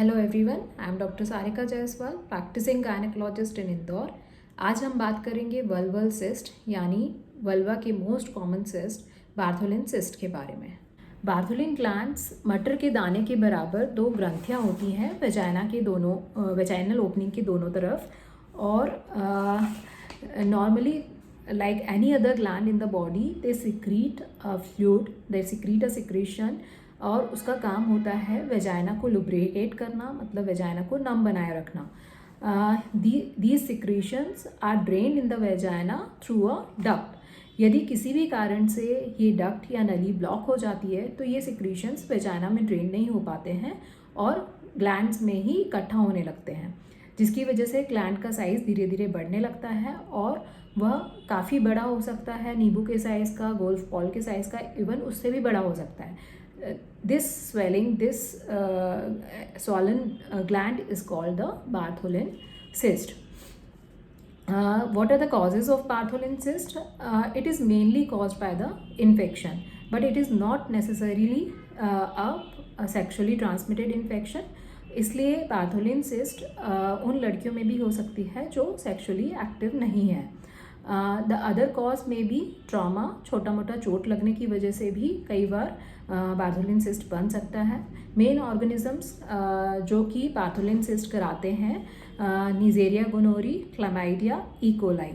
Hello everyone, I am doctor Sarika Jaiswal, practising gynaecologist in Indore. आज हम बात करेंगे वल्वल सिस्ट यानी वल्वा के most common cyst Bartholin cyst के बारे में। बार्थोलिन ग्लैंड्स मटर के दाने के बराबर दो ग्रंथियां होती हैं वेजाइना के दोनों वेजाइनल ओपनिंग के दोनों तरफ, और normally like any other gland in the body they secrete a fluid, they secrete a secretion, और उसका काम होता है वेजाइना को लुब्रिकेट करना, मतलब वेजाइना को नम बनाए रखना। these secretions are drained in the vagina through a duct. यदि किसी भी कारण से ये डक्ट या नली ब्लॉक हो जाती है तो ये सिक्रीशंस वेजाइना में ड्रेन नहीं हो पाते हैं और ग्लैंड्स में ही इकट्ठा होने लगते हैं, जिसकी वजह से ग्लैंड का साइज़ धीरे धीरे बढ़ने लगता है और वह काफ़ी बड़ा हो सकता है, नींबू के साइज़ का, गोल्फ बॉल के साइज़ का, इवन उससे भी बड़ा हो सकता है। This swelling, this swollen gland is called the Bartholin cyst. What are the causes of Bartholin cyst? It is mainly caused by the infection, but it is not necessarily a sexually transmitted infection. इसलिए Bartholin cyst उन लड़कियों में भी हो सकती है जो sexually active नहीं है। द अदर कॉज में भी ट्रॉमा, छोटा मोटा चोट लगने की वजह से भी कई बार बार्थोलिन सिस्ट बन सकता है। मेन ऑर्गेनिजम्स जो कि बार्थोलिन सिस्ट कराते हैं Neisseria gonorrhoea, chlamydia, E coli.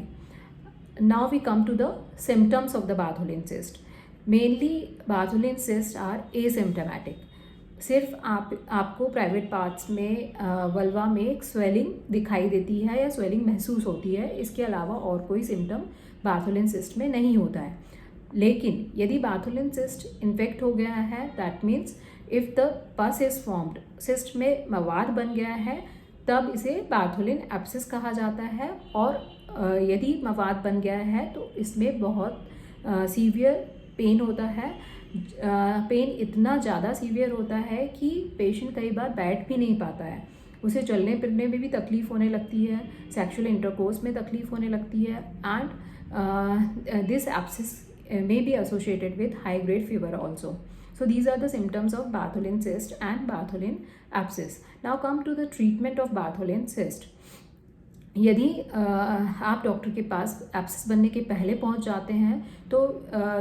Now we come to the symptoms of the Bartholin cyst. Mainly Bartholin cyst are asymptomatic. सिर्फ आपको प्राइवेट पार्ट्स में वल्वा में एक स्वेलिंग दिखाई देती है या स्वेलिंग महसूस होती है, इसके अलावा और कोई सिम्टम बार्थोलिन सिस्ट में नहीं होता है। लेकिन यदि बार्थोलिन सिस्ट इन्फेक्ट हो गया है, दैट मीन्स इफ़ द पस इज फॉर्म्ड, सिस्ट में मवाद बन गया है, तब इसे बार्थोलिन एब्सिस कहा जाता है। और यदि मवाद बन गया है तो इसमें बहुत सीवियर पेन होता है। पेन इतना ज़्यादा सीवियर होता है कि पेशेंट कई बार बैठ भी नहीं पाता है, उसे चलने फिरने में भी तकलीफ़ होने लगती है, सेक्सुअल इंटरकोर्स में तकलीफ़ होने लगती है, and this abscess may be associated with high grade fever also. So these are the symptoms of Bartholin cyst and Bartholin abscess. Now come to the treatment of Bartholin cyst. यदि आप doctor के पास abscess बनने के पहले पहुंच जाते हैं तो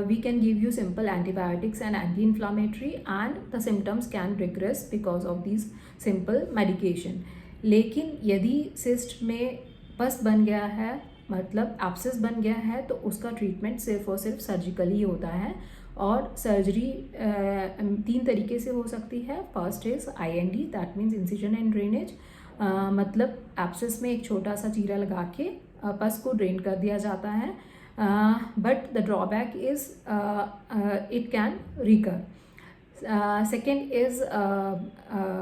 we can give you simple antibiotics and anti inflammatory and the symptoms can regress because of this simple medication. लेकिन यदि सिस्ट में पस बन गया है, मतलब एब्सिस बन गया है, तो उसका ट्रीटमेंट सिर्फ और सिर्फ सर्जिकली होता है। और सर्जरी 3 तरीके से हो सकती है। First is IND, that means incision and drainage, मतलब एब्सिस में एक छोटा सा चीरा लगा के पस को ड्रेन कर दिया जाता है, but the drawback is it can recur. Second is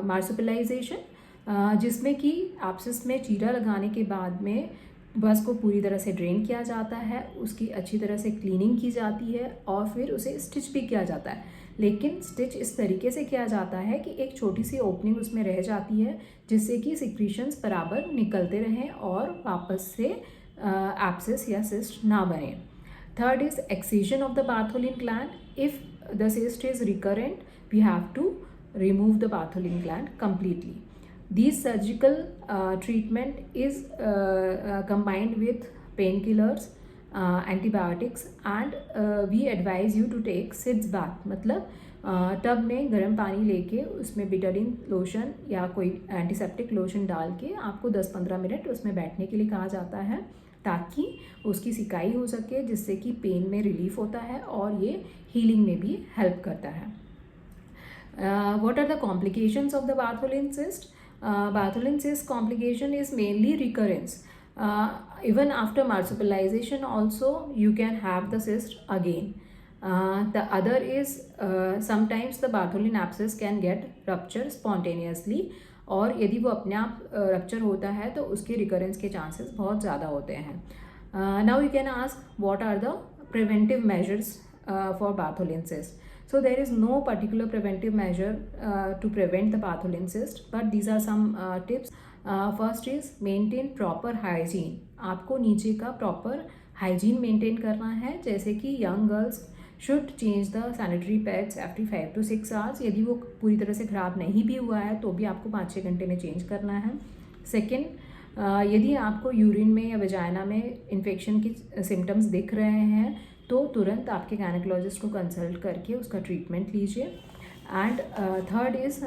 marsupialisation, जिसमें कि एब्सिस में चीरा लगाने के बाद में बस को पूरी तरह से ड्रेन किया जाता है, उसकी अच्छी तरह से क्लीनिंग की जाती है और फिर उसे स्टिच भी किया जाता है। लेकिन स्टिच इस तरीके से किया जाता है कि एक छोटी सी ओपनिंग उसमें रह जाती है, जिससे कि सिक्रीशंस बराबर निकलते रहें और वापस से एब्सिस या सिस्ट ना बने। Third is excision of the Bartholin gland. If the cyst is recurrent we have to remove the Bartholin gland completely. These surgical treatment is combined with painkillers, antibiotics, and we advise you to take sitz bath, मतलब tub में गर्म पानी लेके उसमें बिटडीन lotion या कोई antiseptic lotion डाल के आपको 10-15 मिनट उसमें बैठने के लिए कहा जाता है, ताकि उसकी सिकाई हो सके, जिससे कि पेन में रिलीफ होता है और ये हीलिंग में भी हेल्प करता है। What are the complications of the Bartholin cyst? Bartholin cyst complication is mainly recurrence. Even after marsupialization also you can have the cyst again. The other is sometimes the Bartholin abscess can get rupture spontaneously, और यदि वो अपने आप rupture होता है तो उसके recurrence के चांसेस बहुत ज़्यादा होते हैं। Now you can ask what are the preventive measures for Bartholin cyst. So there is no particular preventive measure to prevent the Bartholin cyst, but these are some tips. First is maintain proper hygiene. आपको नीचे का proper hygiene maintain करना है, जैसे कि young girls should change the sanitary pads after 5 to 6 hours. यदि वो पूरी तरह से ख़राब नहीं भी हुआ है तो भी आपको 5-6 घंटे में चेंज करना है। सेकेंड, यदि आपको यूरिन में या वजाइना में इन्फेक्शन की सिम्टम्स दिख रहे हैं तो तुरंत आपके गायनेकोलॉजिस्ट को कंसल्ट करके उसका ट्रीटमेंट लीजिए। And third is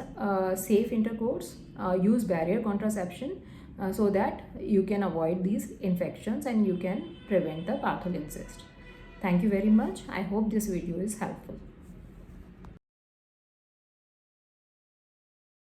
safe intercourse, use barrier contraception so that you can avoid these infections and you can prevent the pathogenesis. Thank you very much. I hope this video is helpful.